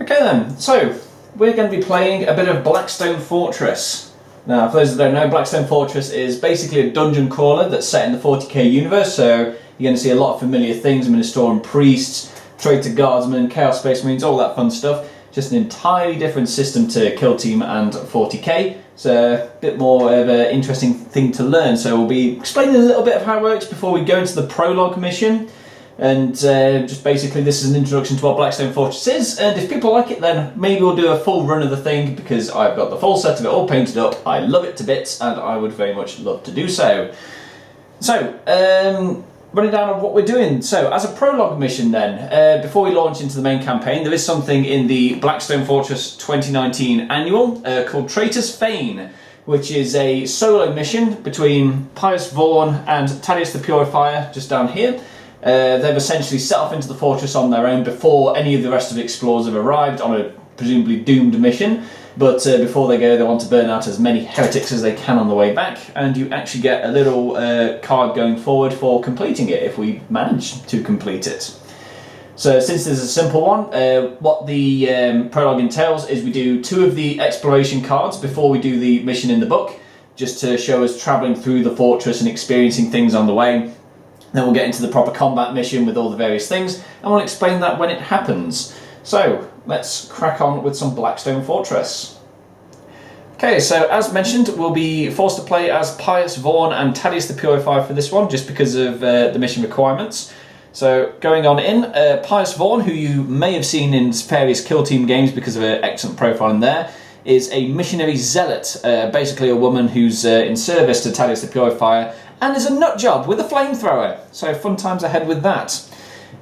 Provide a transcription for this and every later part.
Okay then, so we're going to be playing a bit of Blackstone Fortress. Now, for those that don't know, Blackstone Fortress is basically a dungeon crawler that's set in the 40k universe, so you're going to see a lot of familiar things: Ministorum priests, traitor guardsmen, chaos space marines, all that fun stuff. Just an entirely different system to Kill Team and 40k. It's a bit more of an interesting thing to learn, so we'll be explaining a little bit of how it works before we go into the prologue mission. And just basically this is an introduction to what Blackstone Fortress is, and if people like it then maybe we'll do a full run of the thing, because I've got the full set of it all painted up. I love it to bits and I would very much love to do so. So, running down on what we're doing. So as a prologue mission then, before we launch into the main campaign, there is something in the Blackstone Fortress 2019 annual called Traitors Fane, which is a solo mission between Pius Vaughan and Thaddeus the Purifier, just down here. They've essentially set off into the fortress on their own before any of the rest of the explorers have arrived on a presumably doomed mission, but before they go they want to burn out as many heretics as they can on the way back, and you actually get a little card going forward for completing it if we manage to complete it. So since this is a simple one, what the prologue entails is we do 2 of the exploration cards before we do the mission in the book, just to show us travelling through the fortress and experiencing things on the way. Then we'll get into the proper combat mission with all the various things, and we'll explain that when it happens. So, let's crack on with some Blackstone Fortress. Okay, so as mentioned, we'll be forced to play as Pius Vaughan and Thaddeus the Purifier for this one, just because of the mission requirements. So, going on in, Pius Vaughan, who you may have seen in various Kill Team games because of her excellent profile in there, is a missionary zealot, basically a woman who's in service to Thaddeus the Purifier, and is a nutjob with a flamethrower. So fun times ahead with that.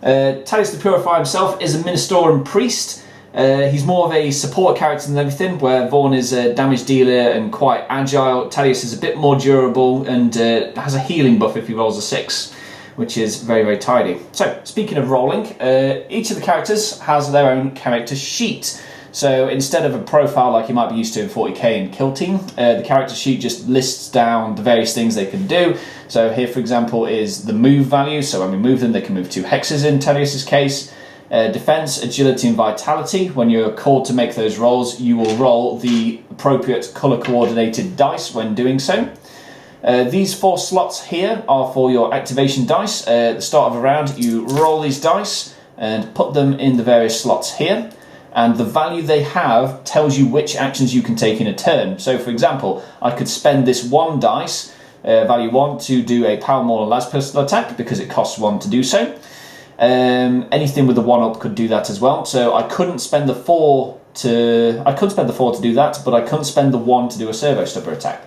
Thaddeus the Purifier himself is a Ministorum priest. He's more of a support character than everything, where Vaughan is a damage dealer and quite agile. Thaddeus is a bit more durable and has a healing buff if he rolls a 6, which is very, very tidy. So, speaking of rolling, each of the characters has their own character sheet. So instead of a profile like you might be used to in 40k and Kill Team, the character sheet just lists down the various things they can do. So here, for example, is the move value. So when we move them, they can move 2 hexes in Thaddeus' case. Defense, agility and vitality. When you're called to make those rolls, you will roll the appropriate color coordinated dice when doing so. These 4 slots here are for your activation dice. At the start of a round, you roll these dice and put them in the various slots here. And the value they have tells you which actions you can take in a turn. So for example, I could spend this 1 dice, value 1, to do a power maul or las pistol attack because it costs 1 to do so. Anything with the 1-up could do that as well. So I couldn't spend the 4 to do that, but I couldn't spend the 1 to do a servo stubber attack.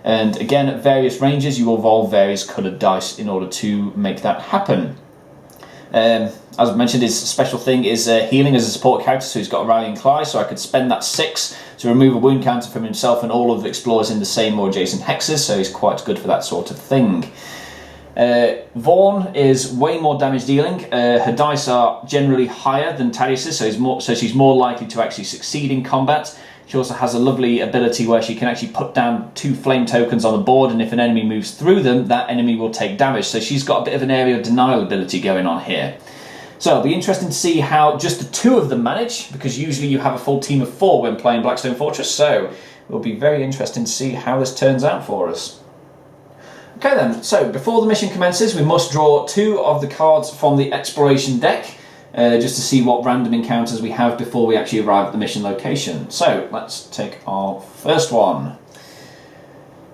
And again, at various ranges, you will roll various coloured dice in order to make that happen. As I mentioned, his special thing is healing as a support character, so he's got a rallying cry, so I could spend that 6 to remove a wound counter from himself and all of the explorers in the same or adjacent hexes, so he's quite good for that sort of thing. Vaughan is way more damage dealing. Her dice are generally higher than Thaddeus's, so she's more likely to actually succeed in combat. She also has a lovely ability where she can actually put down 2 flame tokens on the board, and if an enemy moves through them, that enemy will take damage. So she's got a bit of an area of denial ability going on here. So it'll be interesting to see how just the 2 of them manage, because usually you have a full team of 4 when playing Blackstone Fortress, so it'll be very interesting to see how this turns out for us. Okay then, so before the mission commences, we must draw 2 of the cards from the exploration deck, just to see what random encounters we have before we actually arrive at the mission location. So let's take our first one.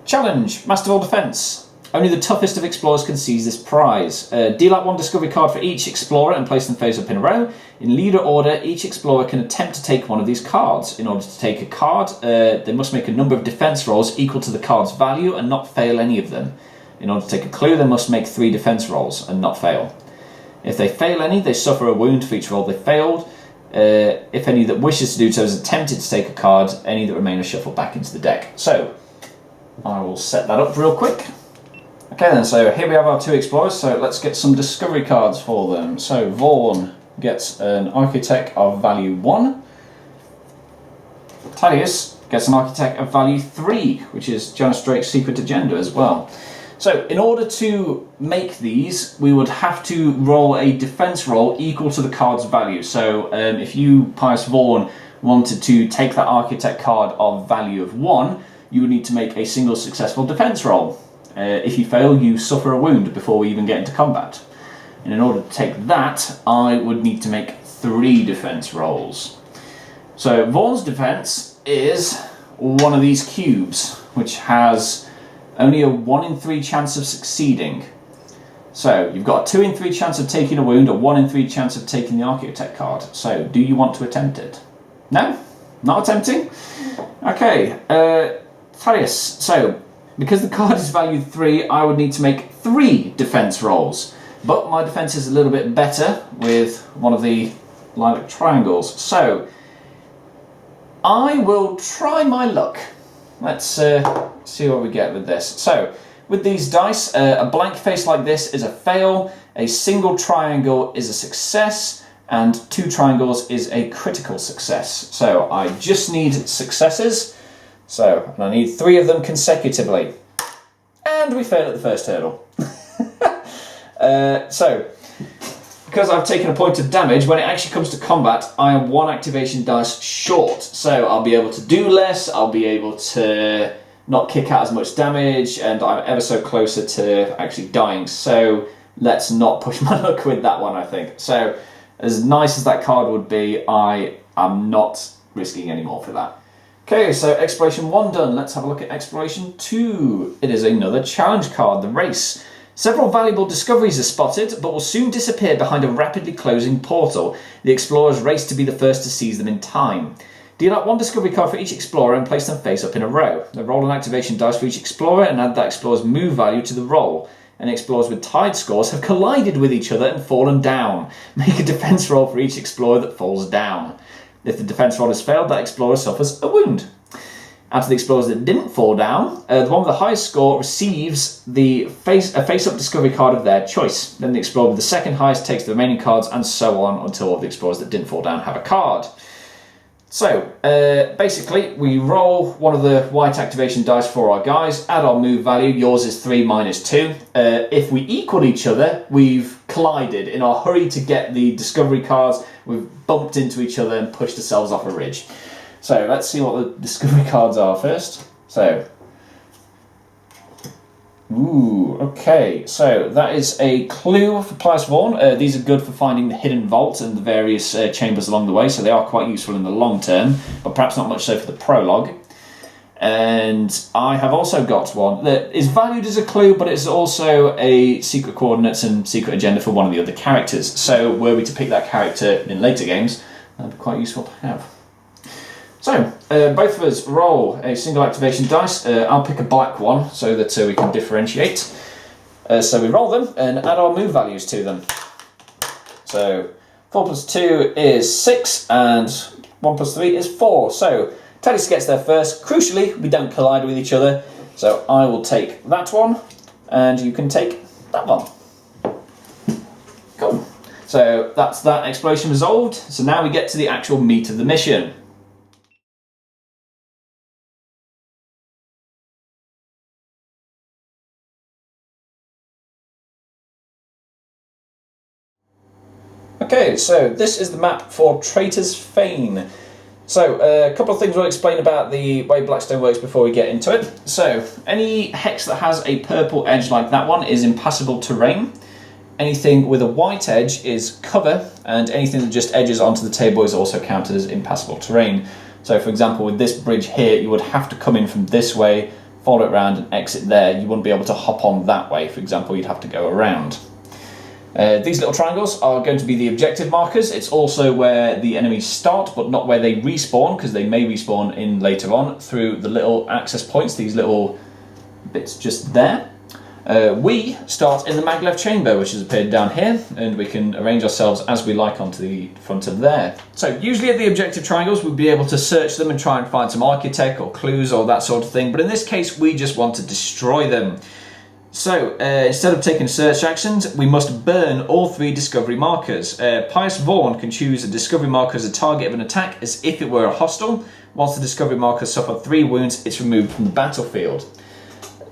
Challenge, Master of all Defense. Only the toughest of explorers can seize this prize. Deal out 1 discovery card for each explorer and place them face up in a row. In leader order, each explorer can attempt to take one of these cards. In order to take a card, they must make a number of defense rolls equal to the card's value and not fail any of them. In order to take a clue, they must make 3 defense rolls and not fail. If they fail any, they suffer a wound for each roll they failed. If any that wishes to do so has attempted to take a card, any that remain are shuffled back into the deck. So, I will set that up real quick. Okay then, so here we have our 2 explorers, so let's get some discovery cards for them. So Vaughan gets an Architect of value 1. Thaddeus gets an Architect of value 3, which is Janus Drake's secret agenda as well. So in order to make these, we would have to roll a defense roll equal to the card's value. So if you, Pius Vaughan, wanted to take that architect card of value of 1, you would need to make a single successful defense roll. If you fail, you suffer a wound before we even get into combat. And in order to take that, I would need to make 3 defense rolls. So Vaughan's defense is one of these cubes, which has only a 1 in 3 chance of succeeding. So you've got a 2 in 3 chance of taking a wound, a 1 in 3 chance of taking the architect card. So do you want to attempt it? No? Not attempting? Okay, Thaddeus. So because the card is valued 3, I would need to make 3 defense rolls. But my defense is a little bit better with one of the lilac triangles. So I will try my luck. Let's see what we get with this. So with these dice, a blank face like this is a fail, a single triangle is a success, and 2 triangles is a critical success. So I just need successes. So I need 3 of them consecutively. And we fail at the first hurdle. So because I've taken a point of damage, when it actually comes to combat, I am 1 activation dice short. So I'll be able to do less, I'll be able to not kick out as much damage, and I'm ever so closer to actually dying. So let's not push my luck with that one, I think. So as nice as that card would be, I am not risking any more for that. Okay, so Exploration 1 done. Let's have a look at Exploration 2. It is another challenge card, the Race. Several valuable discoveries are spotted, but will soon disappear behind a rapidly closing portal. The explorers race to be the first to seize them in time. Deal out 1 discovery card for each explorer and place them face up in a row. Then roll an activation dice for each explorer and add that explorer's move value to the roll. Any explorers with tied scores have collided with each other and fallen down. Make a defense roll for each explorer that falls down. If the defense roll has failed, that explorer suffers a wound. Out of the explorers that didn't fall down, the one with the highest score receives a face-up discovery card of their choice. Then the explorer with the second highest takes the remaining cards, and so on until all the explorers that didn't fall down have a card. So, basically, we roll one of the white activation dice for our guys, add our move value. Yours is 3 minus 2. If we equal each other, we've collided. In our hurry to get the discovery cards, we've bumped into each other and pushed ourselves off a ridge. So let's see what the discovery cards are first. So, okay. So that is a clue for Pius Vaughan. These are good for finding the hidden vault and the various chambers along the way, so they are quite useful in the long term, but perhaps not much so for the prologue. And I have also got one that is valued as a clue, but it's also a secret coordinates and secret agenda for one of the other characters. So were we to pick that character in later games, that'd be quite useful to have. So, both of us roll a single activation dice. I'll pick a black one so that we can differentiate. So we roll them and add our move values to them. So 4 plus 2 is 6 and 1 plus 3 is 4. So Thaddeus gets there first. Crucially, we don't collide with each other. So I will take that one and you can take that one. Cool. So that's that exploration resolved. So now we get to the actual meat of the mission. Okay, so this is the map for Traitors Fane. So, a couple of things we'll explain about the way Blackstone works before we get into it. So, any hex that has a purple edge like that one is impassable terrain. Anything with a white edge is cover, and anything that just edges onto the table is also counted as impassable terrain. So, for example, with this bridge here, you would have to come in from this way, follow it around and exit there. You wouldn't be able to hop on that way. For example, you'd have to go around. These little triangles are going to be the objective markers. It's also where the enemies start, but not where they respawn, because they may respawn in later on through the little access points, these little bits just there. We start in the maglev chamber, which has appeared down here, and we can arrange ourselves as we like onto the front of there. So usually at the objective triangles, we'd be able to search them and try and find some architect or clues or that sort of thing, but in this case, we just want to destroy them. So, instead of taking search actions, we must burn all 3 discovery markers. Pius Vaughan can choose a discovery marker as a target of an attack as if it were a hostile. Once the discovery markers suffer 3 wounds, it's removed from the battlefield.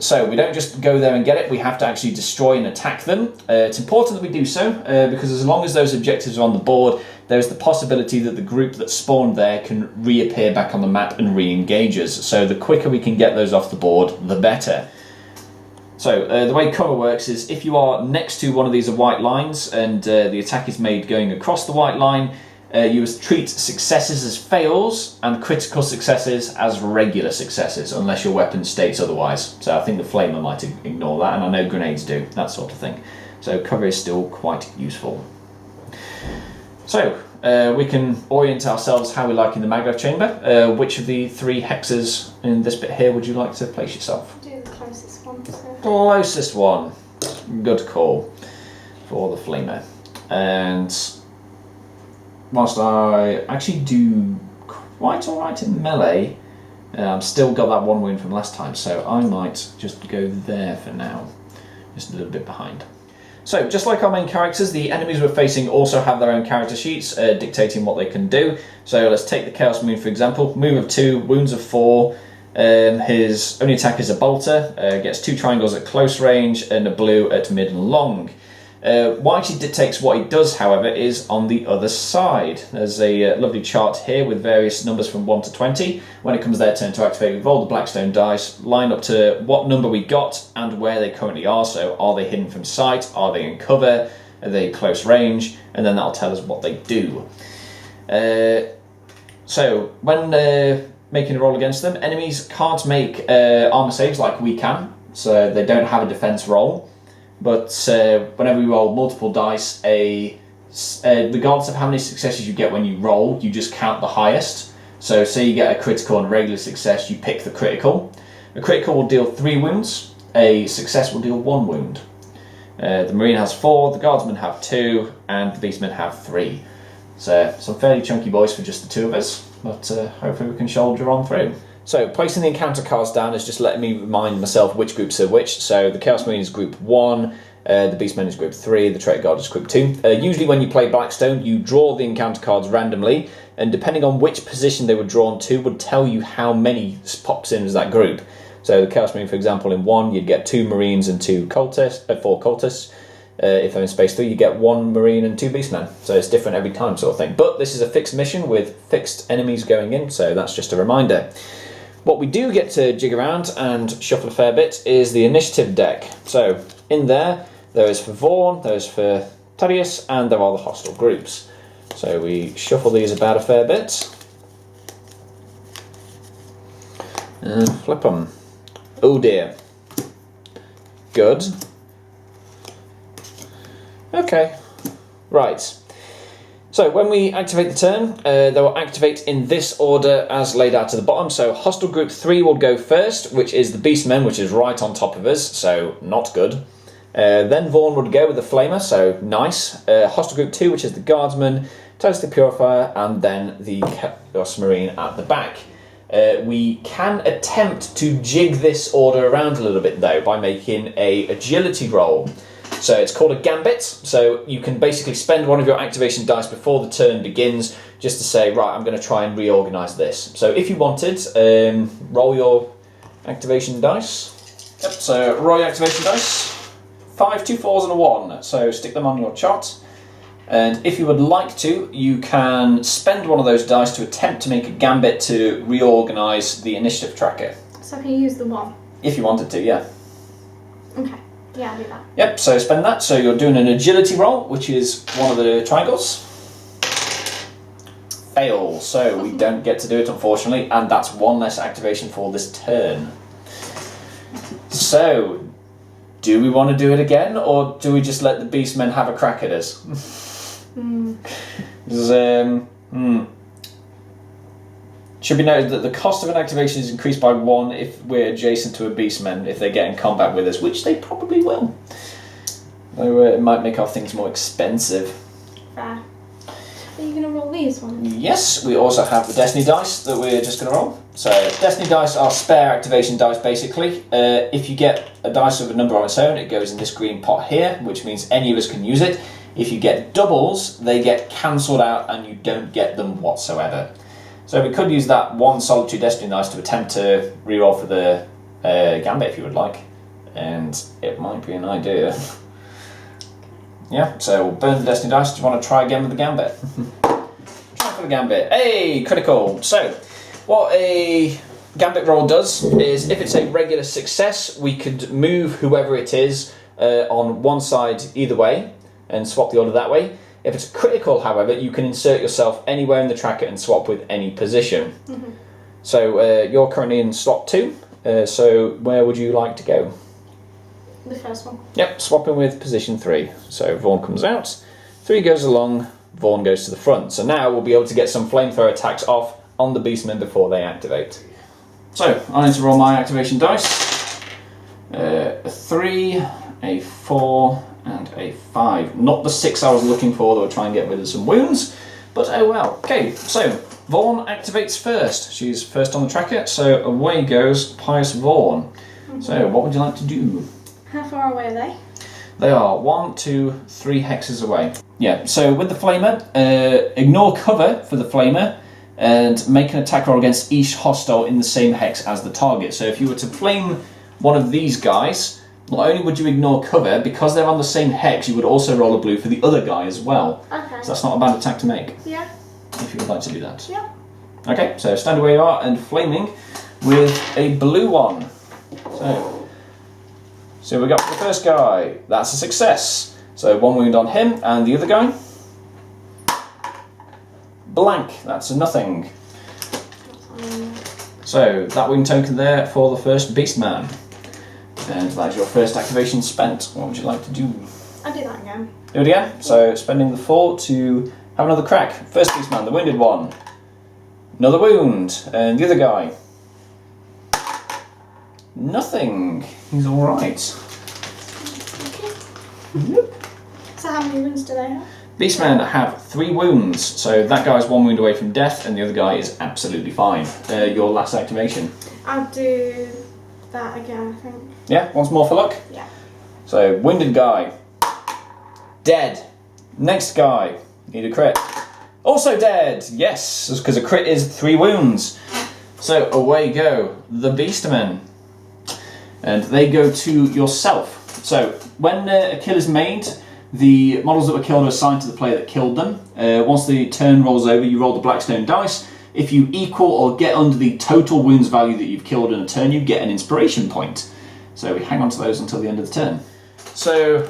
So we don't just go there and get it, we have to actually destroy and attack them. It's important that we do so, because as long as those objectives are on the board, there's the possibility that the group that spawned there can reappear back on the map and re-engage us. So the quicker we can get those off the board, the better. So the way cover works is if you are next to one of these white lines and the attack is made going across the white line, you treat successes as fails and critical successes as regular successes, unless your weapon states otherwise. So I think the flamer might ignore that, and I know grenades do, that sort of thing. So cover is still quite useful. So we can orient ourselves how we like in the maglev chamber. Which of the 3 hexes in this bit here would you like to place yourself? Do the closest one. So. Closest one. Good call for the flamer. And whilst I actually do quite alright in melee, I've still got that 1 wound from last time, so I might just go there for now. Just a little bit behind. So, just like our main characters, the enemies we're facing also have their own character sheets dictating what they can do. So let's take the Chaos Moon for example. Move of 2, wounds of 4. His only attack is a bolter, gets 2 triangles at close range and a blue at mid and long. What actually dictates what he does, however, is on the other side. There's a lovely chart here with various numbers from 1 to 20. When it comes their turn to activate, we roll the Blackstone dice, line up to what number we got and where they currently are. So are they hidden from sight? Are they in cover? Are they close range? And then that'll tell us what they do. So when making a roll against them, enemies can't make armor saves like we can. So they don't have a defense roll. But whenever we roll multiple dice, regardless of how many successes you get when you roll, you just count the highest. So say you get a critical and a regular success, you pick the critical. A critical will deal 3 wounds, a success will deal 1 wound. The Marine has 4, the Guardsmen have 2, and the Beastmen have 3. So some fairly chunky boys for just the 2 of us, but hopefully we can shoulder on through. So placing the encounter cards down is just letting me remind myself which groups are which. So the Chaos Marine is group 1, the Beastman is group 3, the Traitor Guard is group 2. Usually when you play Blackstone, you draw the encounter cards randomly, and depending on which position they were drawn to would tell you how many pops in as that group. So the Chaos Marine, for example, in 1 you'd get 2 Marines and 4 cultists. If they're in space 3 you get 1 Marine and 2 Beastmen. So it's different every time sort of thing. But this is a fixed mission with fixed enemies going in, so that's just a reminder. What we do get to jig around and shuffle a fair bit is the initiative deck. So in there is for Vaughn, there is for Thaddeus, and there are the hostile groups. So we shuffle these about a fair bit. And flip them. Oh dear. Good. Okay. Right. So when we activate the turn, they will activate in this order as laid out to the bottom. So Hostile Group 3 will go first, which is the Beastmen, which is right on top of us, so not good. Then Vaughn would go with the Flamer, so nice. Hostile Group 2, which is the Guardsman, Toast the Purifier, and then the Chaos Marine at the back. We can attempt to jig this order around a little bit though by making a agility roll. So it's called a gambit, so you can basically spend one of your activation dice before the turn begins just to say, right, I'm going to try and reorganise this. So if you wanted, roll your activation dice. Yep, so roll your activation dice. 5, 2 4s and a 1, so stick them on your chart. And if you would like to, you can spend one of those dice to attempt to make a gambit to reorganise the initiative tracker. So can you use the 1? If you wanted to, yeah. Okay. Yeah, I'll do that. Yep, so spend that. So you're doing an agility roll, which is one of the triangles. Fail, so we don't get to do it, unfortunately, and that's 1 less activation for this turn. So, do we want to do it again, or do we just let the Beastmen have a crack at us? Should be noted that the cost of an activation is increased by 1 if we're adjacent to a Beastman, if they get in combat with us, which they probably will. Though it might make our things more expensive. Fair. Are you going to roll these ones? Yes, we also have the Destiny dice that we're just going to roll. So Destiny dice are spare activation dice basically. If you get a dice with a number on its own, it goes in this green pot here, which means any of us can use it. If you get doubles, they get cancelled out and you don't get them whatsoever. So we could use that 1 solitary Destiny dice to attempt to reroll for the Gambit if you would like. and it might be an idea. Yeah, so we'll burn the Destiny Dice. Do you want to try again with the Gambit? Try for the Gambit. Hey, critical. So, what a Gambit roll does is, if it's a regular success, we could move whoever it is on one side either way and swap the order that way. If it's critical, however, you can insert yourself anywhere in the tracker and swap with any position. Mm-hmm. So, you're currently in slot 2, so where would you like to go? The first one. Yep, swapping with position 3. So Vaughn comes out, 3 goes along, Vaughn goes to the front. So now we'll be able to get some flamethrower attacks off on the beastmen before they activate. So, I need to roll my activation dice. A 3, a 4, and a 5. Not the 6 I was looking for, though. I'll try and get rid of some wounds. But oh well. Okay, so Vaughn activates first. She's first on the tracker, so away goes Pious Vaughn. Mm-hmm. So, what would you like to do? How far away are they? They are 1, 2, 3 hexes away. Yeah, so with the Flamer, ignore cover for the Flamer and make an attack roll against each hostile in the same hex as the target. So if you were to flame one of these guys, not only would you ignore cover, because they're on the same hex, you would also roll a blue for the other guy as well. Okay. So that's not a bad attack to make. Yeah. If you would like to do that. Yeah. Okay, so stand where you are and flaming with a blue one. So we got the first guy, that's a success. So 1 wound on him, and the other guy? Blank, that's a nothing. So that wound token there for the first Beastman. And that's your first activation spent. What would you like to do? I'll do that again. Do it again? So spending the 4 to have another crack. First Beastman, the wounded one. Another wound, and the other guy. Nothing. He's alright. Okay. Yep. So how many wounds do they have? Beastmen have 3 wounds, so that guy's 1 wound away from death, and the other guy is absolutely fine. Your last activation. I'll do that again, I think. Yeah, once more for luck? Yeah. So, wounded guy. Dead. Next guy. Need a crit. Also dead! Yes, because a crit is 3 wounds. So, away go the Beastmen. And they go to yourself. So, when a kill is made, the models that were killed are assigned to the player that killed them. Once the turn rolls over, you roll the Blackstone dice. If you equal or get under the total wounds value that you've killed in a turn, you get an inspiration point. So we hang on to those until the end of the turn. So,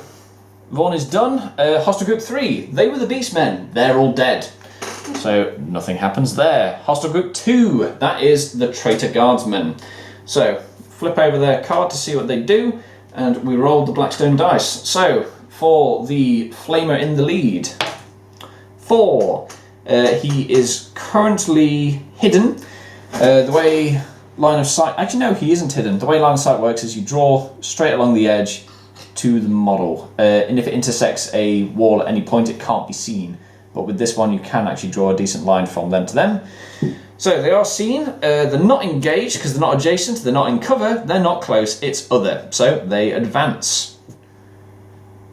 Vaughn is done. Hostile Group 3, they were the Beastmen. They're all dead. So, nothing happens there. Hostile Group 2, that is the Traitor Guardsmen. So, flip over their card to see what they do, and we roll the Blackstone dice. So, for the Flamer in the lead, 4. He is currently hidden. The way line of sight... Actually, no, he isn't hidden. The way line of sight works is you draw straight along the edge to the model. And if it intersects a wall at any point, it can't be seen. But with this one, you can actually draw a decent line from them to them. So they are seen. They're not engaged because they're not adjacent. They're not in cover. They're not close. It's other. So they advance.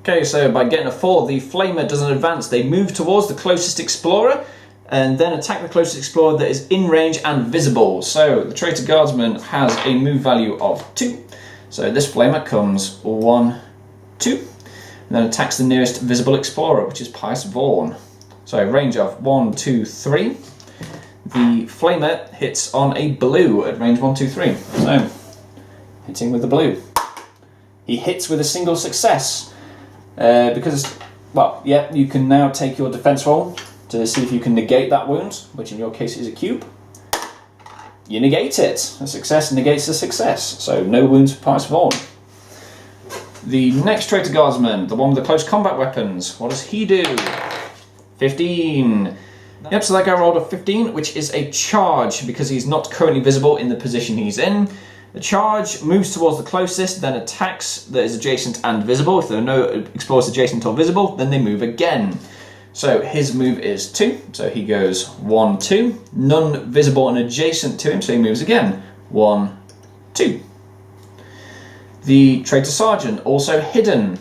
Okay, so by getting a 4, the Flamer doesn't advance. They move towards the closest explorer and then attack the closest explorer that is in range and visible. So the Traitor Guardsman has a move value of 2. So this Flamer comes 1, 2, and then attacks the nearest visible explorer, which is Pious Vaughn. So range of 1, 2, 3. The Flamer hits on a blue at range 1, 2, 3. So, hitting with the blue. He hits with a single success. Because, well, yeah, you can now take your defense roll to see if you can negate that wound, which in your case is a cube. You negate it. A success negates a success. So no wounds for Pious Vaughn. The next Traitor Guardsman, the one with the close combat weapons, what does he do? 15. Yep, so that guy rolled a 15, which is a charge because he's not currently visible in the position he's in. The charge moves towards the closest, then attacks that is adjacent and visible. If there are no explorers adjacent or visible, then they move again. So his move is 2, so he goes 1, 2. None visible and adjacent to him, so he moves again. 1, 2. The Traitor Sergeant, also hidden.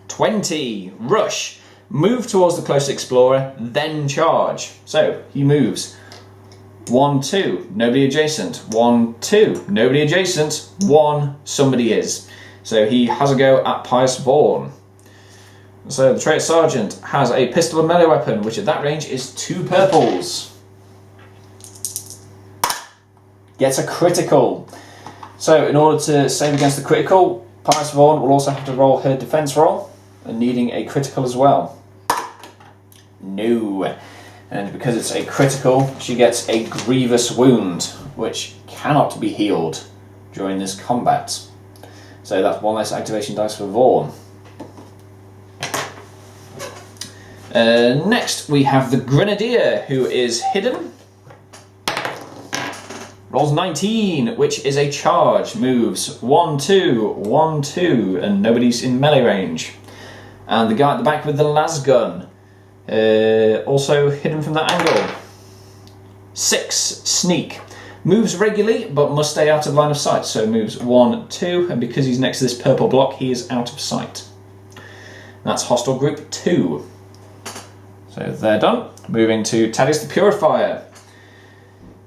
20. Rush. Move towards the closest explorer, then charge. So he moves 1, 2, nobody adjacent. 1, 2, nobody adjacent. 1, somebody is. So he has a go at Pious Vaughan. So the Traitor Sergeant has a pistol and melee weapon, which at that range is 2 purples. Gets a critical. So in order to save against the critical, Pious Vaughan will also have to roll her defense roll, and needing a critical as well. No. And because it's a critical, she gets a grievous wound, which cannot be healed during this combat. So that's 1 less activation dice for Vaughan. Next we have the Grenadier, who is hidden. Rolls 19, which is a charge. Moves 1, 2, 1, 2, and nobody's in melee range. And the guy at the back with the lasgun, also hidden from that angle. 6, sneak. Moves regularly, but must stay out of line of sight. So moves 1, 2, and because he's next to this purple block, he is out of sight. That's hostile group 2. So they're done. Moving to Thaddeus the Purifier.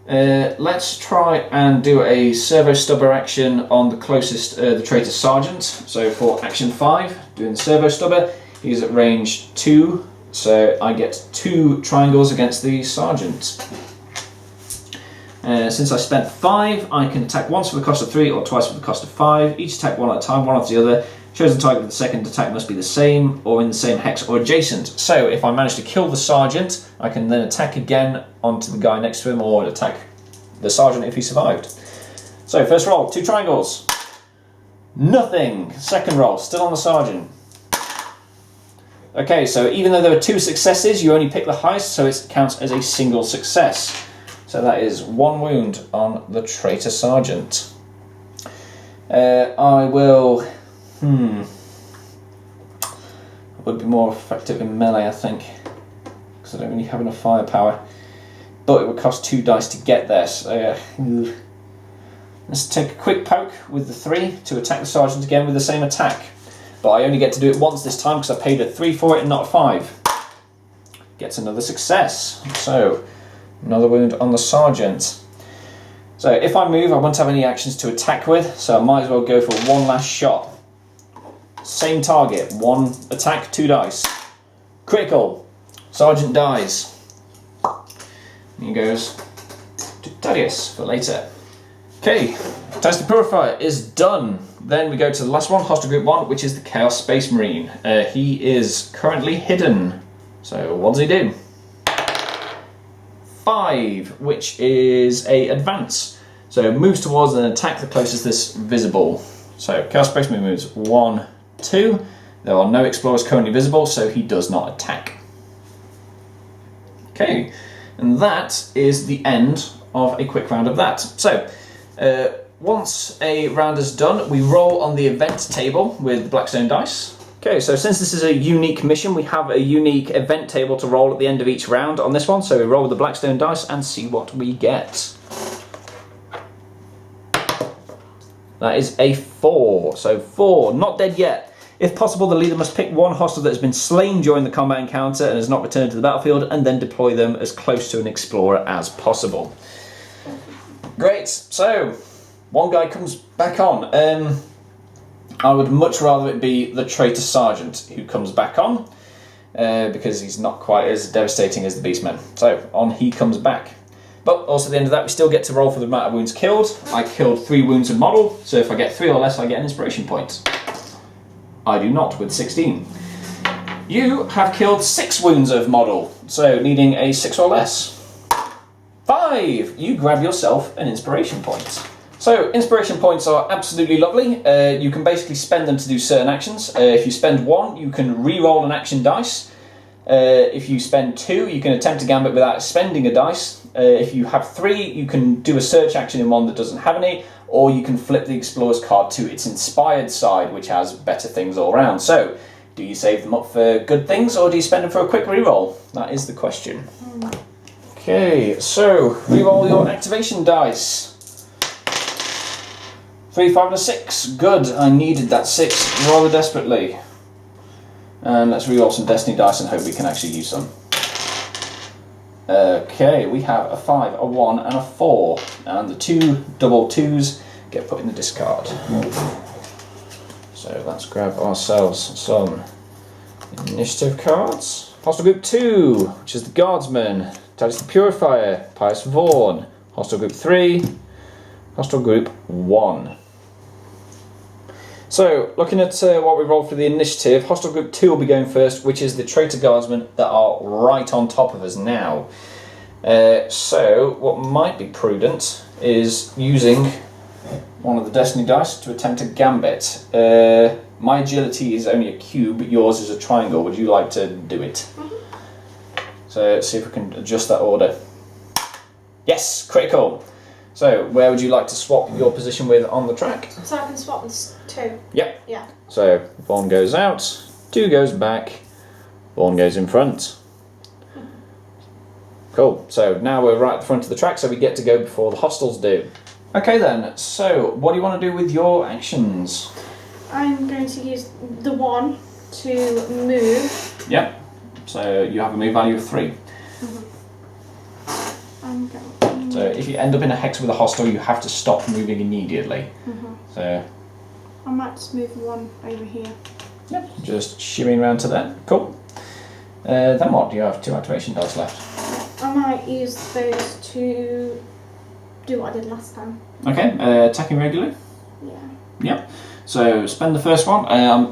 Let's try and do a servo stubber action on the closest, the Traitor Sergeant. So for action 5, doing the servo stubber, he's at range 2, so I get 2 triangles against the Sergeant. Since I spent 5, I can attack once for the cost of 3 or twice for the cost of 5. Each attack one at a time, one after the other. Chosen target with the second attack must be the same or in the same hex or adjacent. So if I manage to kill the Sergeant, I can then attack again onto the guy next to him or attack the Sergeant if he survived. So first roll, 2 triangles. Nothing. Second roll, still on the Sergeant. Okay, so even though there were 2 successes, you only pick the highest, so it counts as a single success. So that is 1 wound on the Traitor Sergeant. I will... I would be more effective in melee, I think, because I don't really have enough firepower. But it would cost 2 dice to get there, so let's take a quick poke with the 3 to attack the Sergeant again with the same attack. But I only get to do it once this time because I paid a 3 for it and not a 5. Gets another success. So, another wound on the Sergeant. So if I move, I won't have any actions to attack with, so I might as well go for 1 last shot. Same target, 1 attack, 2 dice. Critical. Sergeant dies. He goes to Thaddeus for later. Okay, Thaddeus the Purifier is done. Then we go to the last one, hostile group 1, which is the Chaos Space Marine. He is currently hidden. So what does he do? 5, which is a advance. So moves towards and attack the closest that's visible. So Chaos Space Marine moves 1, 2. There are no explorers currently visible, so he does not attack. Okay, and that is the end of a quick round of that. So, once a round is done, we roll on the event table with the Blackstone dice. Okay, so since this is a unique mission, we have a unique event table to roll at the end of each round on this one. So we roll with the Blackstone dice and see what we get. That is a 4. So 4, not dead yet. If possible, the leader must pick 1 hostile that has been slain during the combat encounter and has not returned to the battlefield, and then deploy them as close to an explorer as possible. Great, so 1 guy comes back on. I would much rather it be the Traitor Sergeant who comes back on, because he's not quite as devastating as the Beastmen. So on he comes back. But also at the end of that, we still get to roll for the amount of wounds killed. I killed 3 wounds of model, so if I get 3 or less, I get an inspiration point. I do not with 16. You have killed 6 wounds of model, so needing a 6 or less. 5! You grab yourself an inspiration point. So inspiration points are absolutely lovely. You can basically spend them to do certain actions. If you spend 1, you can re-roll an action dice. If you spend 2, you can attempt a gambit without spending a dice. If you have 3, you can do a search action in one that doesn't have any, or you can flip the Explorer's card to its inspired side, which has better things all around. So, do you save them up for good things, or do you spend them for a quick reroll? That is the question. Okay, so reroll your activation dice. 3, 5, and a 6. Good, I needed that 6 rather desperately. And let's reroll some Destiny dice and hope we can actually use some. Okay, we have a 5, a 1 and a 4. And the 2 double 2s get put in the discard. So let's grab ourselves some initiative cards. Hostile Group 2, which is the Guardsman. Titus the Purifier, Pious Vaughan. Hostile Group 3, Hostile Group 1. So, looking at what we rolled for the initiative, Hostile Group 2 will be going first, which is the Traitor Guardsmen that are right on top of us now. So, what might be prudent is using one of the Destiny dice to attempt a gambit. My agility is only a cube, yours is a triangle. Would you like to do it? So, let's see if we can adjust that order. Yes, critical. So, where would you like to swap your position with on the track? So I can swap with 2. Yep. Yeah. So, Vaughan goes out, 2 goes back, Vaughan goes in front. Cool. So, now we're right at the front of the track, so we get to go before the hostiles do. Okay then, so what do you want to do with your actions? I'm going to use the 1 to move. Yep. So, you have a move value of 3. I'm going. So if you end up in a hex with a hostile, you have to stop moving immediately. So I might just move 1 over here. yep, just shimmying around to there. Cool. Then what? You have 2 activation dice left. I might use those to do what I did last time. Okay, attacking regularly. Yeah. Yep. So spend the first one.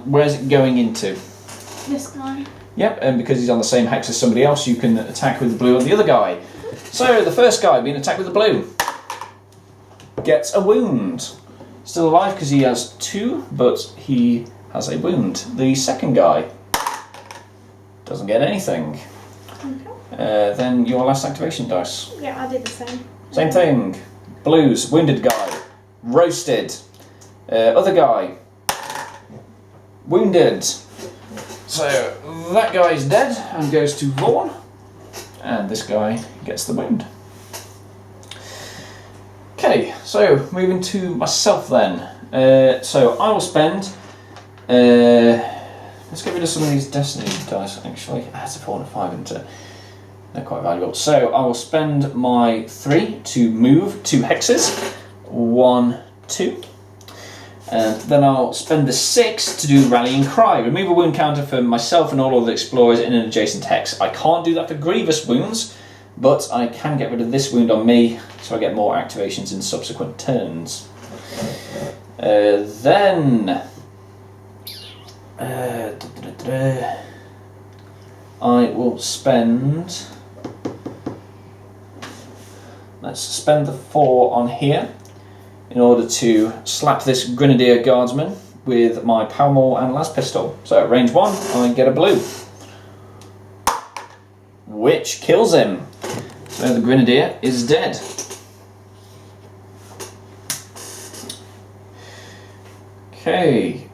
Where's it going into? This guy. Yep, and because he's on the same hex as somebody else, you can attack with the blue on the other guy. So the first guy being attacked with the blue gets a wound. Still alive because he has 2, but he has a wound. The second guy doesn't get anything. Okay. Then your last activation dice. Yeah, I did the same. Same thing. Blues, wounded guy, roasted. Other guy, wounded. So that guy is dead and goes to Vaughan. And this guy gets the wound. Okay, so moving to myself then. So I will spend. Let's get rid of some of these Destiny dice actually. That's a 4 and a 5, isn't it? They're quite valuable. So I will spend my 3 to move 2 hexes. 1, 2. And then I'll spend the 6 to do Rallying Cry. Remove a wound counter for myself and all other explorers in an adjacent hex. I can't do that for grievous wounds, but I can get rid of this wound on me, so I get more activations in subsequent turns. Then I will spend. Let's spend the 4 on here in order to slap this Grenadier Guardsman with my Power Maul and Las Pistol. So at range 1, I get a blue, which kills him. So the Grenadier is dead. Okay.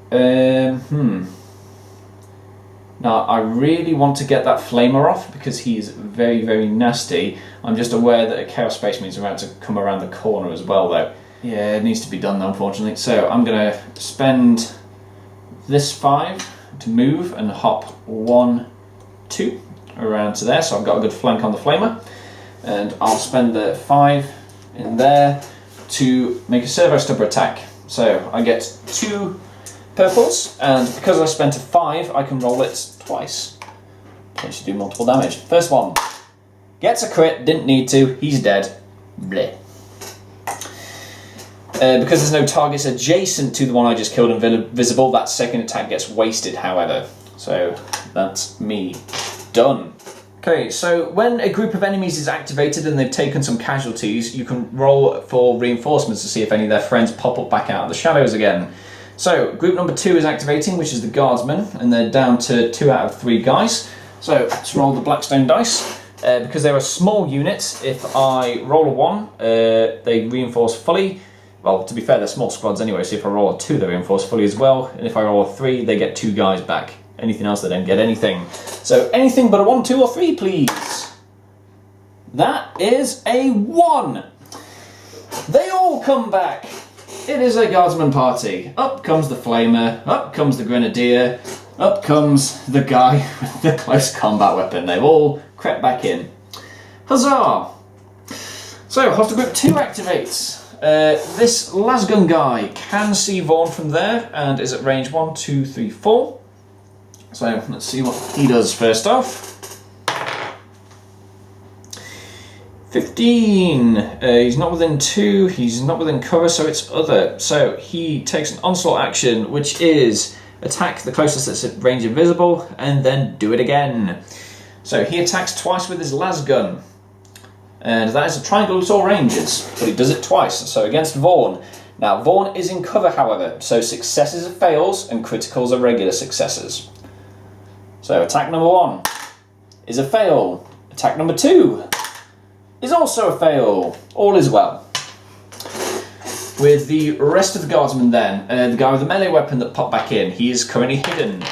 Now I really want to get that Flamer off because he's very, very nasty. I'm just aware that a Chaos Space Marine's about to come around the corner as well though. Yeah, it needs to be done though, unfortunately. So I'm going to spend this 5 to move and hop 1, 2 around to there. So I've got a good flank on the Flamer. And I'll spend the 5 in there to make a servo stubber attack. So I get 2 purples, and because I spent a 5, I can roll it twice. Potentially do multiple damage. First one gets a crit, didn't need to, he's dead. Bleh. Because there's no targets adjacent to the one I just killed and visible, that second attack gets wasted, however. So that's me done. Okay, so when a group of enemies is activated and they've taken some casualties, you can roll for reinforcements to see if any of their friends pop up back out of the shadows again. So group number 2 is activating, which is the Guardsmen, and they're down to 2 out of 3 guys. So let's roll the Blackstone dice. Because they're a small unit, if I roll a 1, they reinforce fully. Well, to be fair, they're small squads anyway, so if I roll a 2, they reinforce fully as well. And if I roll a 3, they get 2 guys back. Anything else, they don't get anything. So anything but a 1, 2 or 3, please. That is a 1. They all come back. It is a Guardsman party. Up comes the Flamer, up comes the Grenadier, up comes the guy with the close combat weapon. They've all crept back in. Huzzah! So, hostile group 2 activates. This lasgun guy can see Vaughn from there and is at range 1, 2, 3, 4. So, let's see what he does first off. 15. He's not within 2, he's not within cover, so it's other. So he takes an onslaught action, which is attack the closest that's at range invisible, and then do it again. So he attacks twice with his lasgun. And that is a triangle at all ranges, but he does it twice, so against Vaughn. Now Vaughn is in cover, however, so successes are fails and criticals are regular successes. So attack number 1 is a fail. Attack number 2 is also a fail. All is well. With the rest of the guardsmen then, the guy with the melee weapon that popped back in, he is currently hidden.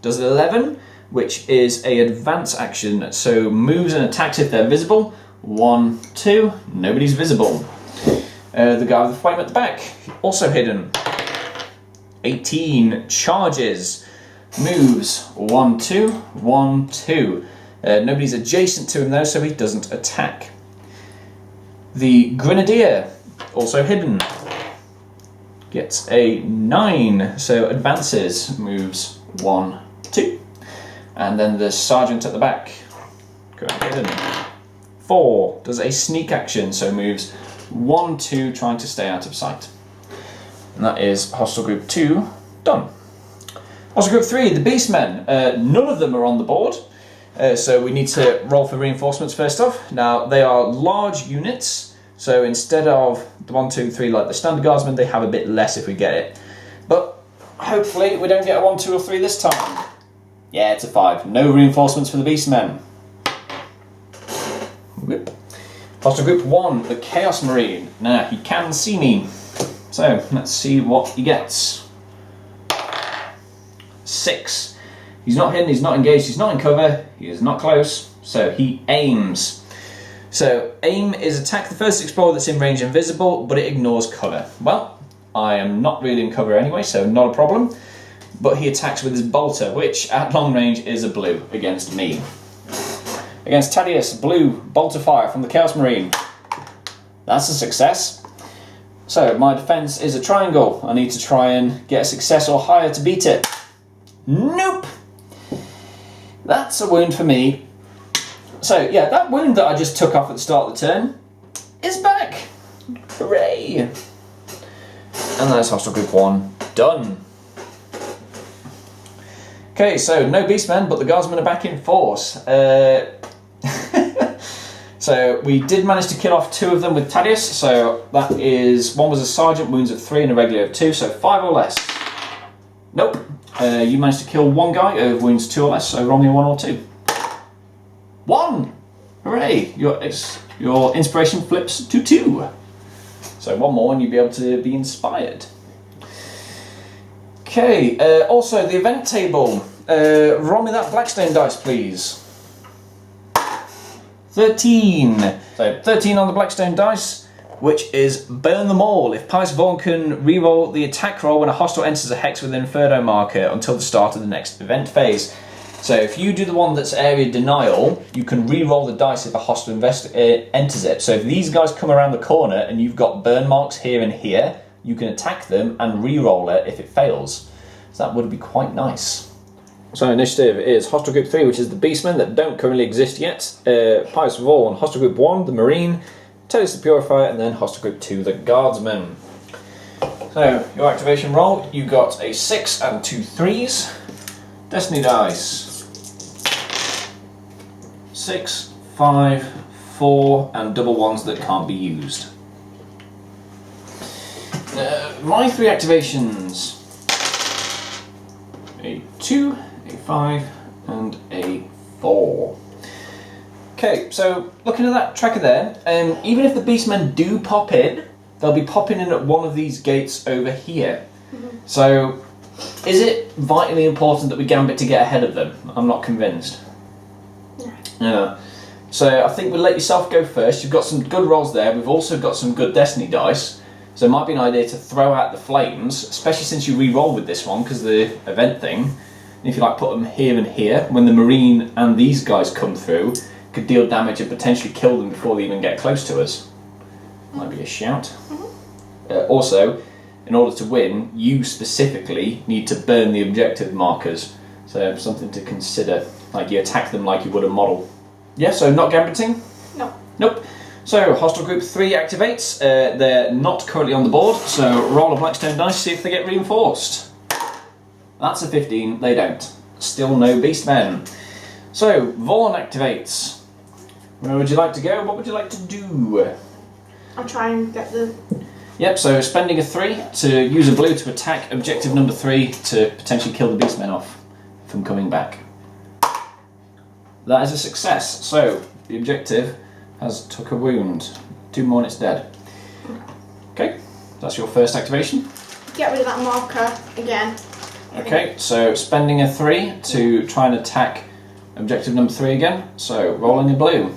Does 11, which is a advance action, so moves and attacks if they're visible. 1, 2, nobody's visible. The guy with the flame at the back, also hidden. 18, charges, moves. 1, 2, 1, 2. Nobody's adjacent to him though, so he doesn't attack. The Grenadier, also hidden, gets a 9, so advances, moves 1, 2. And then the Sergeant at the back, going hidden. 4, does a sneak action, so moves 1, 2, trying to stay out of sight. And that is Hostile Group 2, done. Hostile Group 3, the Beastmen, none of them are on the board. So we need to roll for reinforcements first off. Now they are large units, so instead of the 1, 2, 3 like the standard guardsmen, they have a bit less if we get it. But hopefully we don't get a 1, 2 or 3 this time. Yeah, it's a 5. No reinforcements for the Beastmen. Whip. Hostile Group 1, the Chaos Marine. Now he can see me, so let's see what he gets. 6. He's not hidden, he's not engaged, he's not in cover, he is not close, so he aims. So, aim is attack the first explorer that's in range invisible, but it ignores cover. Well, I am not really in cover anyway, so not a problem. But he attacks with his bolter, which at long range is a blue against me. Against Thaddeus, blue, bolter fire from the Chaos Marine. That's a success. So, my defense is a triangle. I need to try and get a success or higher to beat it. Nope! That's a wound for me. So yeah, that wound that I just took off at the start of the turn is back. Hooray! And that's Hostile Group 1 done. Okay, so no Beastmen, but the Guardsmen are back in force. So we did manage to kill off 2 of them with Thaddeus, so that is, one was a Sergeant, wounds of 3 and a regular of 2, so 5 or less. Nope. You managed to kill 1 guy of wounds 2 or less, so roll me a 1 or 2. 1! Hooray! Your inspiration flips to 2. So 1 more and you'll be able to be inspired. Okay, also the event table. Roll me that Blackstone dice, please. 13. So 13 on the Blackstone dice, which is burn them all. If Pious Vaughn can reroll the attack roll when a hostile enters a hex with an inferno marker until the start of the next event phase. So if you do the one that's area denial, you can re-roll the dice if a hostile enters it. So if these guys come around the corner and you've got burn marks here and here, you can attack them and re-roll it if it fails. So that would be quite nice. So initiative is Hostile Group 3, which is the Beastmen that don't currently exist yet. Pious Vaughn, Hostile Group 1, the Marine, Thaddeus the Purifier, and then Hostile Group 2, the Guardsmen. So your activation roll, you got a 6 and 2 3s. Destiny dice. 6, 5, 4, and double ones that can't be used. My 3 activations. A 2, a 5, and a 4. Okay, so looking at that tracker there, even if the Beastmen do pop in, they'll be popping in at one of these gates over here. Mm-hmm. So, is it vitally important that we gambit to get ahead of them? I'm not convinced. Yeah. So I think we'll let yourself go first. You've got some good rolls there. We've also got some good Destiny dice. So it might be an idea to throw out the flames, especially since you re-roll with this one because of the event thing. And if you like, put them here and here when the Marine and these guys come through, because could deal damage and potentially kill them before they even get close to us. Might be a shout. Also, in order to win, you specifically need to burn the objective markers. So something to consider. Like you attack them like you would a model. Yeah, so not gambiting? No. Nope. So hostile group 3 activates. They're not currently on the board, so roll a Blackstone dice, see if they get reinforced. That's a 15, they don't. Still no beastmen. So, Vaughn activates. Where would you like to go? What would you like to do? I'll try and get the... Yep, so spending a 3 to use a blue to attack objective number 3 to potentially kill the beastmen off from coming back. That is a success. So, the objective has took a wound. 2 more and it's dead. Okay, that's your first activation. Get rid of that marker again. Okay, so spending a 3 to try and attack objective number 3 again. So rolling a blue.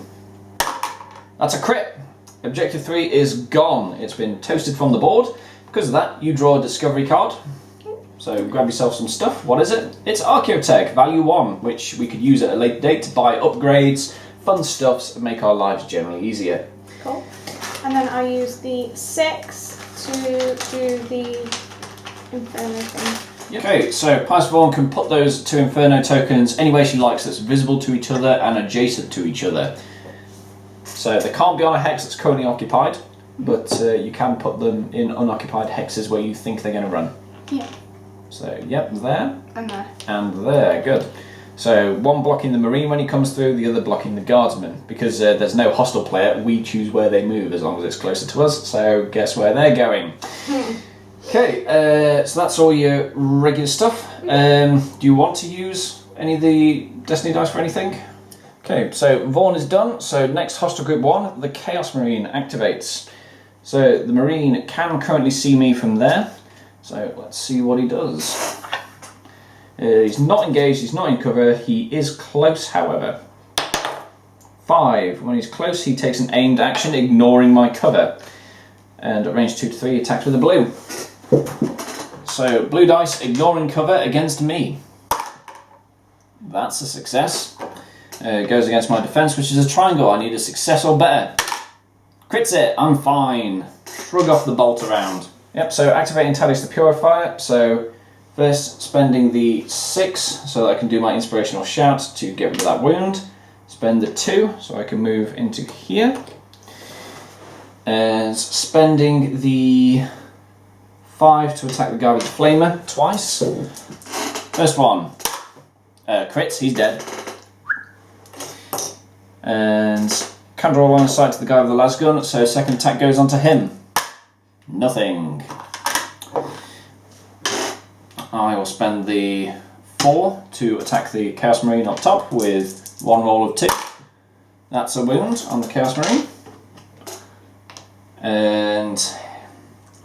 That's a crit. Objective 3 is gone. It's been toasted from the board. Because of that, you draw a discovery card. So grab yourself some stuff. What is it? It's Archaeotech, value 1, which we could use at a later date to buy upgrades, fun stuffs, and make our lives generally easier. Cool. And then I use the 6 to do the inferno thing. Okay, so Vaughan can put those 2 Inferno tokens any way she likes that's visible to each other and adjacent to each other. So they can't be on a hex that's currently occupied, but you can put them in unoccupied hexes where you think they're going to run. Yeah. So, yep, there. And there. And there, good. So, one blocking the Marine when he comes through, the other blocking the Guardsman. Because there's no hostile player, we choose where they move as long as it's closer to us, so guess where they're going. Okay, so that's all your regular stuff. Do you want to use any of the Destiny dice for anything? Okay, so Vaughn is done. So next hostile group 1, the Chaos Marine activates. So the Marine can currently see me from there. So let's see what he does. He's not engaged, he's not in cover, he is close however. 5, when he's close he takes an aimed action ignoring my cover. And at range 2 to 3 he attacks with a blue. So, blue dice, ignoring cover against me. That's a success. It goes against my defense, which is a triangle. I need a success or better. Crits it, I'm fine. Shrug off the bolt around. Yep, so activating Talus the Purifier. So, first spending the 6 so that I can do my inspirational shout to get rid of that wound. Spend the 2 so I can move into here. And spending the 5 to attack the guy with the flamer twice. First one, crits, he's dead. And can't draw line of sight to the guy with the lasgun, so second attack goes on to him. Nothing. I will spend the 4 to attack the Chaos Marine up top with 1 roll of 2. That's a wound on the Chaos Marine. And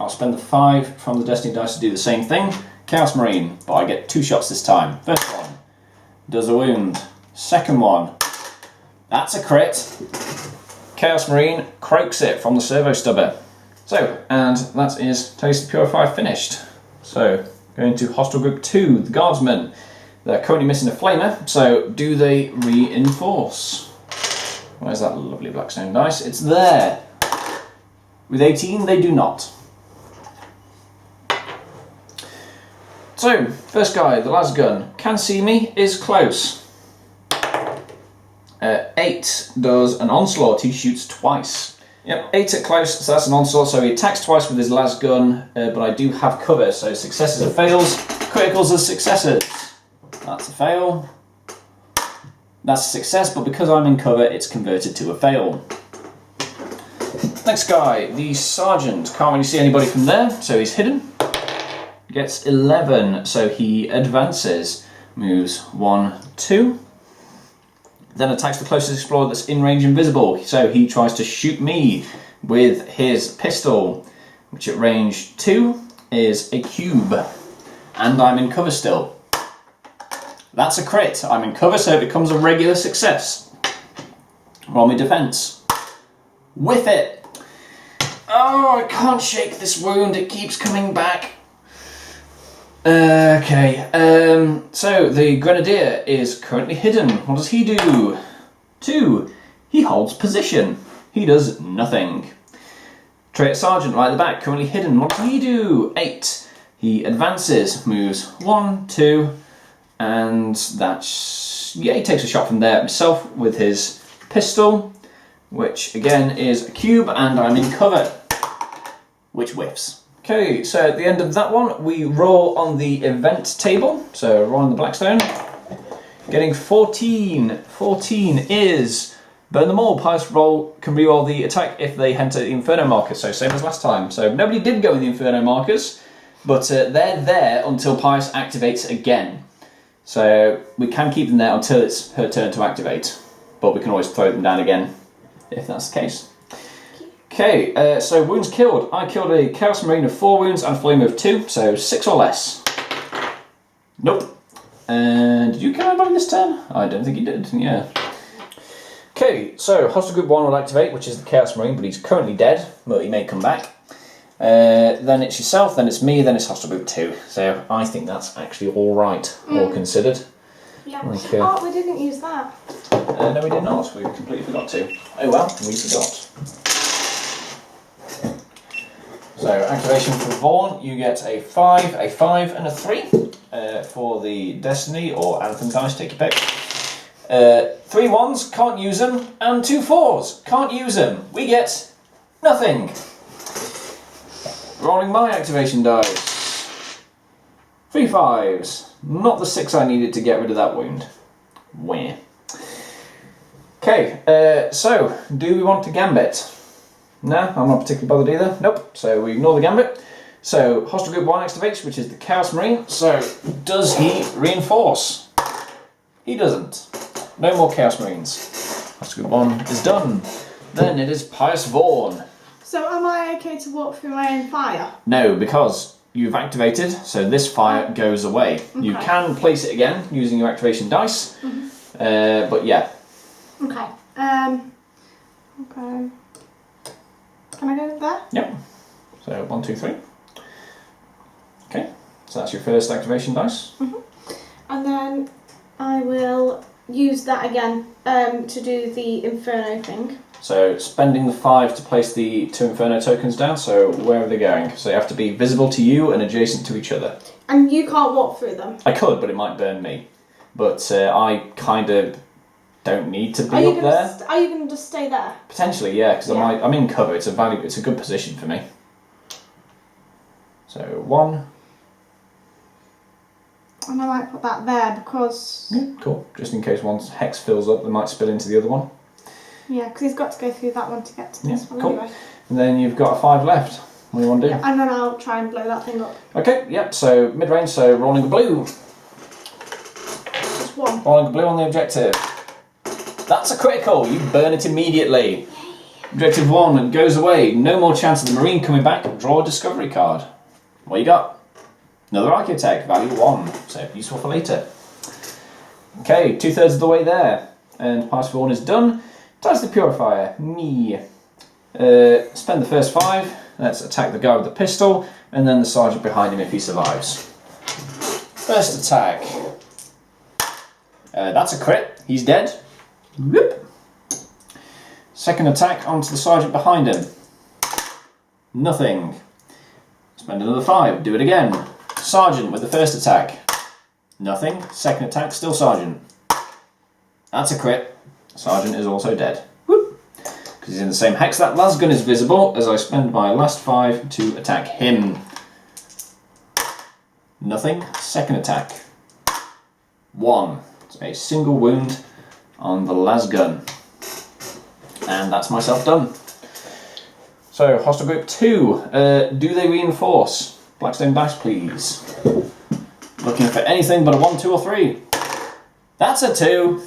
I'll spend the 5 from the Destiny dice to do the same thing. Chaos Marine, but I get 2 shots this time. First one does a wound. Second one, that's a crit. Chaos Marine croaks it from the servo stubber. So, and that is Taste the Purifier finished. So, going to hostile group 2, the Guardsmen. They're currently missing a flamer, so do they reinforce? Where's that lovely Blackstone dice? It's there. With 18, they do not. So, first guy, the lasgun, can see me, is close. 8 does an onslaught, he shoots twice. Yep, 8 at close, so that's an onslaught, so he attacks twice with his lasgun, but I do have cover, so successes are fails, criticals are successes. That's a fail. That's a success, but because I'm in cover, it's converted to a fail. Next guy, the Sergeant. Can't really see anybody from there, so he's hidden. Gets 11, so he advances. Moves 1, 2. Then attacks the closest explorer that's in range invisible. So he tries to shoot me with his pistol, which at range 2 is a cube. And I'm in cover still. That's a crit. I'm in cover, so it becomes a regular success. Roll me defense. Whiff it. Oh, I can't shake this wound, it keeps coming back. Okay, so the Grenadier is currently hidden. What does he do? 2. He holds position. He does nothing. Traitor Sergeant, right at the back, currently hidden. What does he do? 8. He advances, moves 1, 2, and that's... yeah, he takes a shot from there at himself with his pistol, which again is a cube, and I'm in cover, which whiffs. Okay, so at the end of that one, we roll on the event table. So roll on the Blackstone. Getting 14. 14 is... burn them all. Pious roll can reroll the attack if they enter the Inferno markers, so same as last time. So nobody did go in the Inferno markers, but they're there until Pious activates again. So we can keep them there until it's her turn to activate, but we can always throw them down again if that's the case. Okay, so wounds killed. I killed a Chaos Marine of 4 wounds and a Flame of 2, so 6 or less. Nope. And did you kill anybody this turn? I don't think you did, yeah. Okay, so Hostile Group 1 will activate, which is the Chaos Marine, but he's currently dead, but he may come back. Then it's yourself, then it's me, then it's Hostile Group 2. So I think that's actually alright, all considered. Yeah. Like, oh, we didn't use that. No, we did not. We completely forgot to. Oh well, we forgot. So, activation for Vaughn, you get a 5, and a 3 for the Destiny or Anthem dice, take your pick. 3 1s, can't use them, and 2 4s, can't use them. We get nothing. Rolling my activation dice. 3 5s, not the 6 I needed to get rid of that wound. Where? Okay, so, do we want to gambit? No, I'm not particularly bothered either. Nope, so we ignore the gambit. So, Hostile Group 1 activates, which is the Chaos Marine. So, does he reinforce? He doesn't. No more Chaos Marines. Hostile Group 1 is done. Then it is Pious Vaughn. So am I okay to walk through my own fire? No, because you've activated, so this fire goes away. Okay. You can place it again using your activation dice, but yeah. Okay. Okay. Can I go there? Yep. So 1, 2, 3. Okay. So that's your first activation dice. And then I will use that again to do the Inferno thing. So spending the 5 to place the 2 Inferno tokens down. So where are they going? So they have to be visible to you and adjacent to each other. And you can't walk through them? I could, but it might burn me. But I kind of don't need to be up there. Are you going to just stay there? Potentially, yeah, because I'm in cover. It's a good position for me. So 1. And I might put that there because... Yeah, cool. Just in case one's hex fills up, they might spill into the other one. Yeah, because he's got to go through that one to get to this one cool. anyway. And then you've got a 5 left. What do you want to do? Yeah, and then I'll try and blow that thing up. Okay, yep, so mid-range, so rolling a blue. Just 1. Rolling a blue on the objective. That's a critical. You burn it immediately. Objective 1 goes away. No more chance of the Marine coming back. Draw a discovery card. What you got? Another Architect, value 1. So useful for later. Okay, 2/3 of the way there. And Pious Vaughn is done. Touch the Purifier. Me. Spend the first 5. Let's attack the guy with the pistol. And then the sergeant behind him if he survives. First attack. That's a crit. He's dead. Whoop. Second attack onto the sergeant behind him. Nothing. Spend another 5. Do it again. Sergeant with the first attack. Nothing. Second attack, still sergeant. That's a crit. Sergeant is also dead. Whoop. Because he's in the same hex. That lasgun is visible as I spend my last 5 to attack him. Nothing. Second attack. 1. It's a single wound on the lasgun. And that's myself done. So, Hostile Group 2. Do they reinforce? Blackstone dice, please. Looking for anything but a 1, 2, or 3. That's a 2.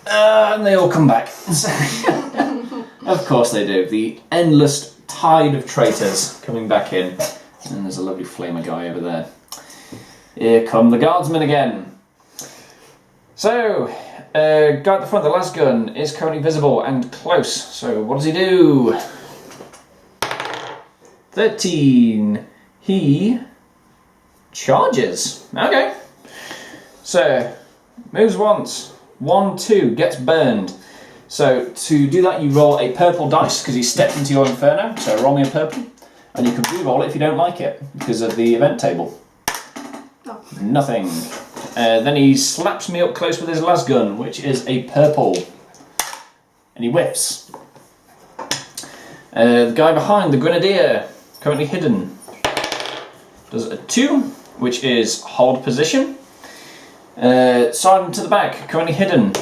And they all come back. Of course they do. The endless tide of traitors coming back in. And there's a lovely flamer guy over there. Here come the guardsmen again. So, guy at the front of the lasgun is currently visible and close. So what does he do? 13. He charges. Okay. So, moves once. 1, 2, gets burned. So to do that, you roll a purple dice because he stepped into your inferno. So roll me a purple, and you can re-roll it if you don't like it because of the event table. Oh. Nothing. Then he slaps me up close with his las gun, which is a purple, and he whiffs. The guy behind, the grenadier, currently hidden, does a 2, which is hold position. Sergeant to the back, currently hidden,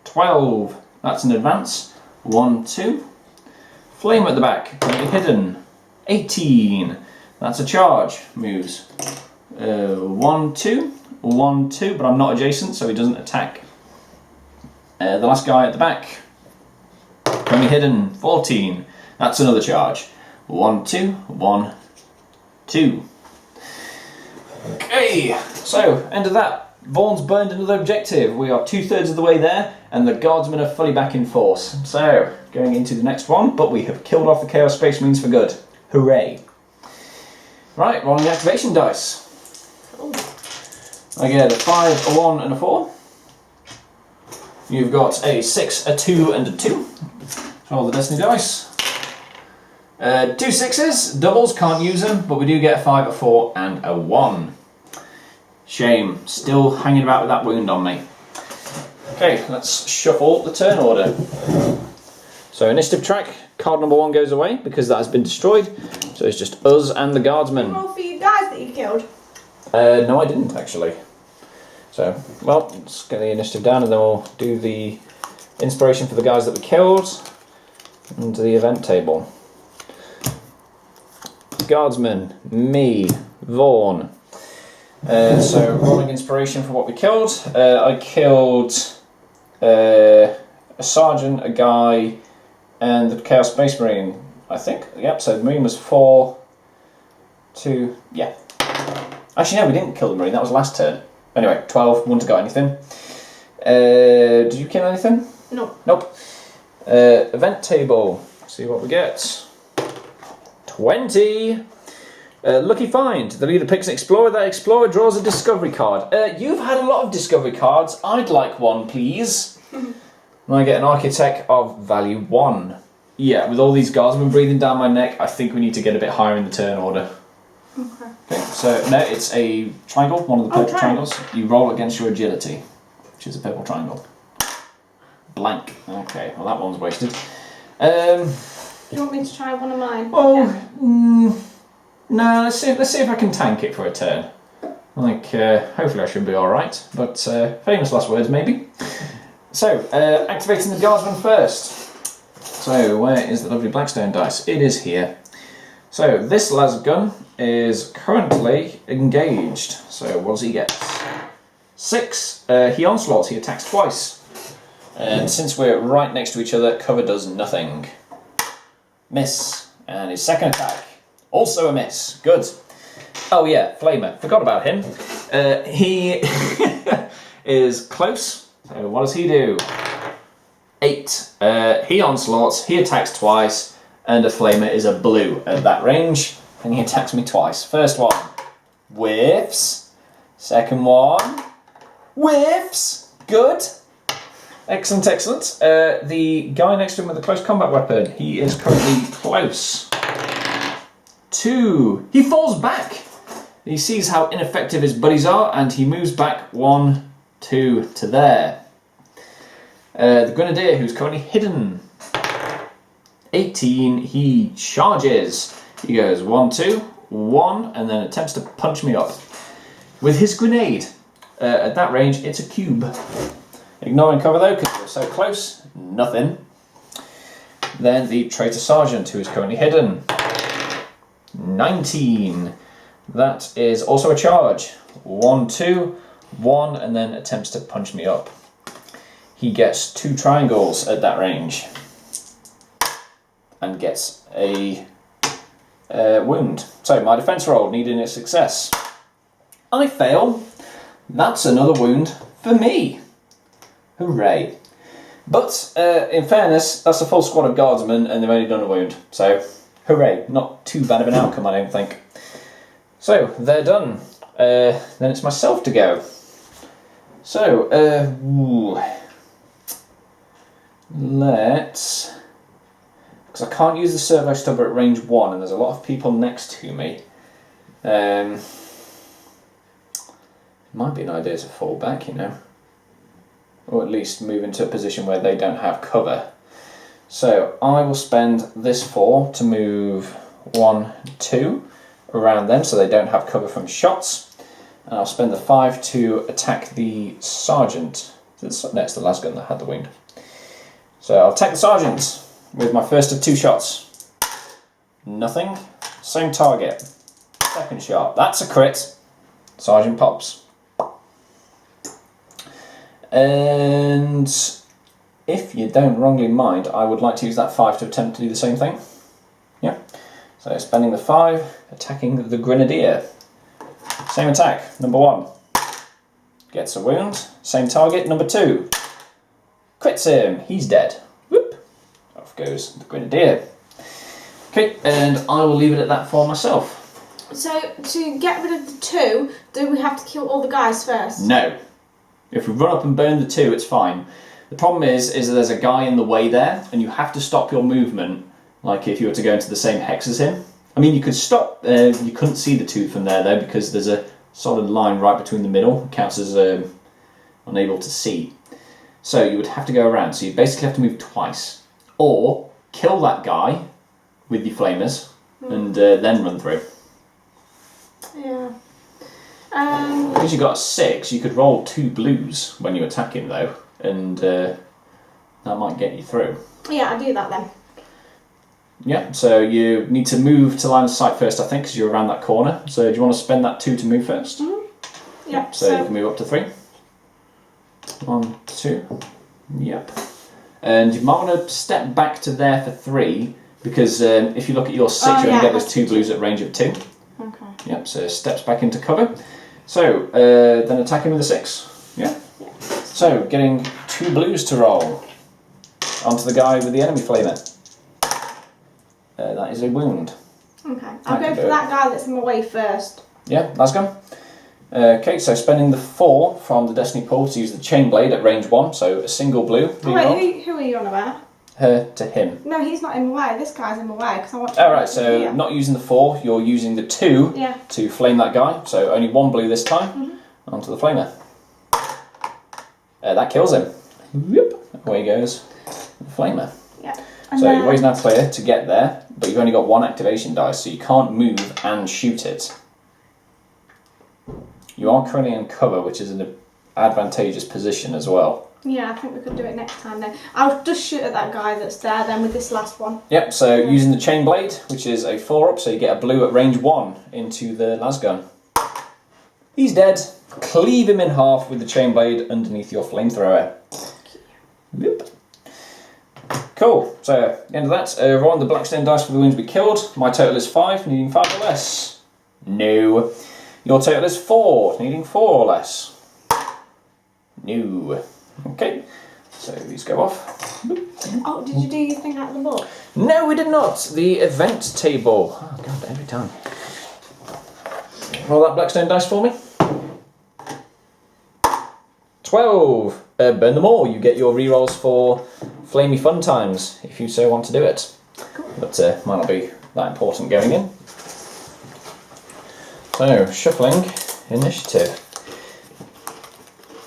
12, that's an advance, 1, 2. Flame at the back, currently hidden, 18, that's a charge, moves. 1, 2, 1, 2, but I'm not adjacent, so he doesn't attack. The last guy at the back, currently hidden, 14, that's another charge. 1, 2, 1, 2. Okay, so end of that. Vaughn's burned another objective. We are 2/3 of the way there, and the guardsmen are fully back in force. So, going into the next one, but we have killed off the Chaos Space Marines for good. Hooray. Right, rolling the activation dice. I get a 5, a 1, and a 4. You've got a 6, a 2, and a 2. Roll the Destiny dice. 2 6s, doubles, can't use them, but we do get a 5, a 4, and a 1. Shame, still hanging about with that wound on me. Okay, let's shuffle the turn order. So initiative track, card number 1 goes away because that has been destroyed. So it's just us and the guardsmen. Roll for you guys that you killed. No, I didn't actually. So, well, let's get the initiative down and then we'll do the inspiration for the guys that we killed and the event table. Guardsman, me, Vaughn. So rolling inspiration for what we killed. I killed a sergeant, a guy, and the Chaos Space Marine, I think. Yep, so the Marine was 4, 2, yeah. Actually no, we didn't kill the Marine, that was last turn. Anyway, 12, wouldn't have got anything. Did you kill anything? No. Nope. Event table, see what we get. 20! Lucky find. The leader picks an explorer. That explorer draws a discovery card. You've had a lot of discovery cards. I'd like one, please. And I get an architect of value 1. Yeah, with all these guardsmen breathing down my neck, I think we need to get a bit higher in the turn order. Okay, so no, it's a triangle, one of the purple triangles. You roll against your agility, which is a purple triangle. Blank. Okay, well that one's wasted. Do you want me to try one of mine? Oh, no, let's see if I can tank it for a turn. Like, hopefully I should be alright, but famous last words maybe. So, activating the guardsman first. So, where is the lovely Blackstone dice? It is here. So, this las gun is currently engaged. So, what does he get? 6. He onslaughts, he attacks twice. And since we're right next to each other, cover does nothing. Miss. And his second attack. Also a miss. Good. Oh yeah, Flamer. Forgot about him. He is close. So what does he do? 8. He onslaughts, he attacks twice, and a Flamer is a blue at that range, and he attacks me twice. First one, whiffs. Second one, whiffs. Good. Excellent, excellent. The guy next to him with the close combat weapon, he is currently close. 2. He falls back. He sees how ineffective his buddies are, and he moves back 1, 2 to there. The Grenadier, who's currently hidden. 18. He charges. He goes 1, 2, 1, and then attempts to punch me up with his grenade. At that range, it's a cube. Ignoring cover though, because we're so close. Nothing. Then the Traitor Sergeant, who is currently hidden. 19. That is also a charge. 1, 2, 1, and then attempts to punch me up. He gets 2 triangles at that range. And gets a wound. So my defense roll needing a success. I fail. That's another wound for me. Hooray. But in fairness, that's a full squad of guardsmen and they've only done a wound. So hooray, not too bad of an outcome, I don't think. So, they're done. Then it's myself to go. So, Let's... Because I can't use the servo stubber at range 1 and there's a lot of people next to me. Might be an idea to fall back, you know. Or at least move into a position where they don't have cover. So I will spend this 4 to move 1, 2 around them so they don't have cover from shots. And I'll spend the 5 to attack the sergeant. It's next to the lasgun that had the wound. So I'll attack the sergeant with my first of 2 shots. Nothing. Same target. Second shot. That's a crit. Sergeant pops. And if you don't wrongly mind, I would like to use that 5 to attempt to do the same thing. Yeah. So spending the 5, attacking the grenadier. Same attack. Number 1. Gets a wound. Same target. Number 2. Crits him. He's dead. Whoop. Off goes the grenadier. Okay, and I will leave it at that for myself. So, to get rid of the 2, do we have to kill all the guys first? No. If we run up and burn the 2, it's fine. The problem is that there's a guy in the way there, and you have to stop your movement, like if you were to go into the same hex as him. I mean, you could stop, you couldn't see the 2 from there, though, because there's a solid line right between the middle. It counts as unable to see. So you would have to go around. So you basically have to move twice. Or kill that guy with your flamers, and then run through. Yeah. Because you got a 6, you could roll 2 blues when you attack him though, and that might get you through. Yeah, I'll do that then. Yeah, so you need to move to line of sight first, I think, because you're around that corner. So do you want to spend that 2 to move first? Mm-hmm. Yep. So you can move up to 3. 1, 2. Yep. And you might want to step back to there for 3, because if you look at your 6, you only get those 2 blues at range of 2. Okay. Yep, so steps back into cover. So, then attack him with a 6. Yeah? Yeah. So, getting 2 blues to roll onto the guy with the enemy flamer. That is a wound. Okay, I'll go for that guy that's in my way first. Yeah, lasgun. Okay, so spending the 4 from the Destiny pool to use the chain blade at range 1, so a single blue. Wait, who are you on about? Her to him. No, he's not in my way. This guy's in my way because I want. Oh right, so not using the 4, you're using the 2 to flame that guy. So only 1 blue this time onto the flamer. That kills him. Whoop, away goes the flamer. Yeah. So your way's now clear to get there, but you've only got 1 activation dice, so you can't move and shoot it. You are currently in cover, which is an advantageous position as well. Yeah, I think we could do it next time then. I'll just shoot at that guy that's there then with this last one. Yep, so using the chain blade, which is a 4-up, so you get a blue at range 1 into the lasgun. He's dead. Cleave him in half with the chain blade underneath your flamethrower. Yep. Cool, so at the end of that, roll on the Blackstone dice for the wounds we killed. My total is 5, needing 5 or less. No. Your total is 4, needing 4 or less. No. Okay, so these go off. Oh, did you do your thing out of the book? No, we did not. The event table. Oh god, every time. Roll that Blackstone dice for me. 12. Burn them all. You get your rerolls for Flamey Fun Times, if you so want to do it. Cool. But might not be that important going in. So, shuffling initiative.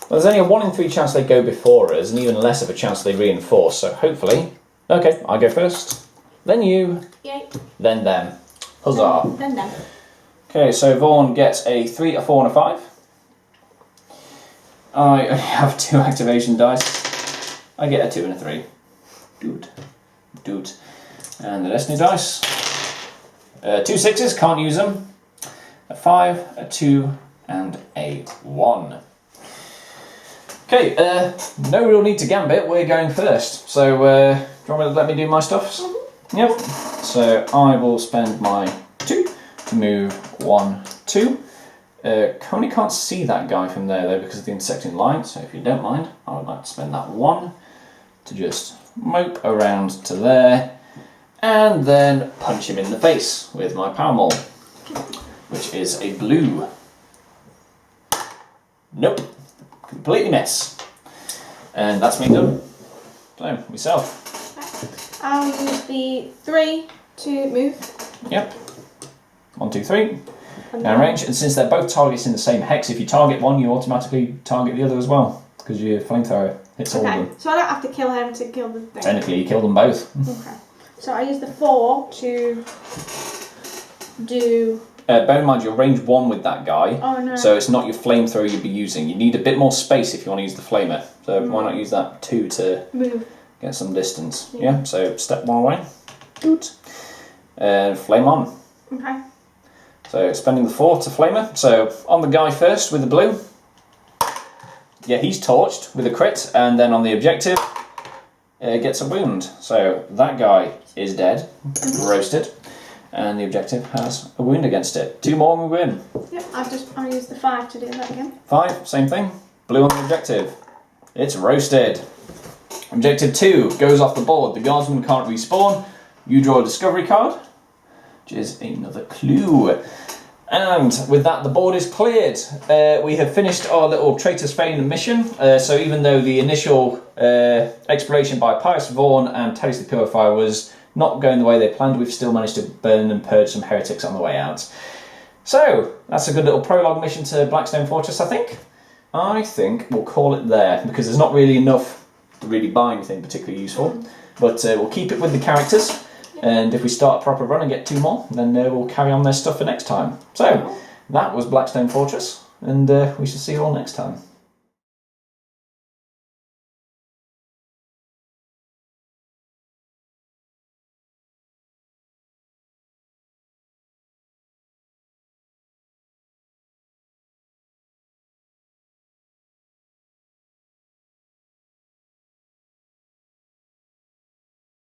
Well, there's only a 1 in 3 chance they go before us, and even less of a chance they reinforce, so hopefully... Okay, I go first, then you, Yay. then them. Huzzah. Then them. Okay, so Vaughan gets a 3, a 4 and a 5. I only have 2 activation dice. I get a 2 and a 3. Dude. And the Destiny dice. 2 6s, can't use them. A 5, a 2, and a 1. Okay, no real need to gambit, we're going first. So, do you want to let me do my stuff? Yep. So, I will spend my 2 to move 1, 2. Currently can't see that guy from there though because of the intersecting line, so if you don't mind, I would like to spend that 1 to just mope around to there and then punch him in the face with my power maul, which is a blue. Nope. Completely miss. And that's me done. So, yourself. I'll use the 3 to move. Yep. 1, 2, 3. And Now range, and since they're both targets in the same hex, if you target one, you automatically target the other as well, because your flamethrower hits all of them. So I don't have to kill him to kill the thing. Technically, you kill them both. Okay. So I use the 4 to do... Bear in mind, you're range 1 with that guy, Oh no. so it's not your flamethrower you'd be using. You need a bit more space if you want to use the flamer. So why not use that 2 to move. get some distance? Yeah. Yeah, so step 1 away. Good. Flame on. Okay. So spending the 4 to flamer. So on the guy first with the blue. Yeah, he's torched with a crit, and then on the objective, gets a wound. So that guy is dead, roasted, and the objective has a wound against it. 2 more and we win. Yep, I'll use the 5 to do that again. 5, same thing. Blue on the objective. It's roasted. Objective 2 goes off the board. The guardsman can't respawn. You draw a discovery card, which is another clue. And with that, the board is cleared. We have finished our little Traitors Fane mission. So even though the initial exploration by Pius Vaughan and Teddy the Purifier was not going the way they planned, we've still managed to burn and purge some heretics on the way out. So that's a good little prologue mission to Blackstone Fortress, I think. I think we'll call it there, because there's not really enough to really buy anything particularly useful. But we'll keep it with the characters. And if we start a proper run and get 2 more, then we'll carry on their stuff for next time. So, that was Blackstone Fortress, and we shall see you all next time.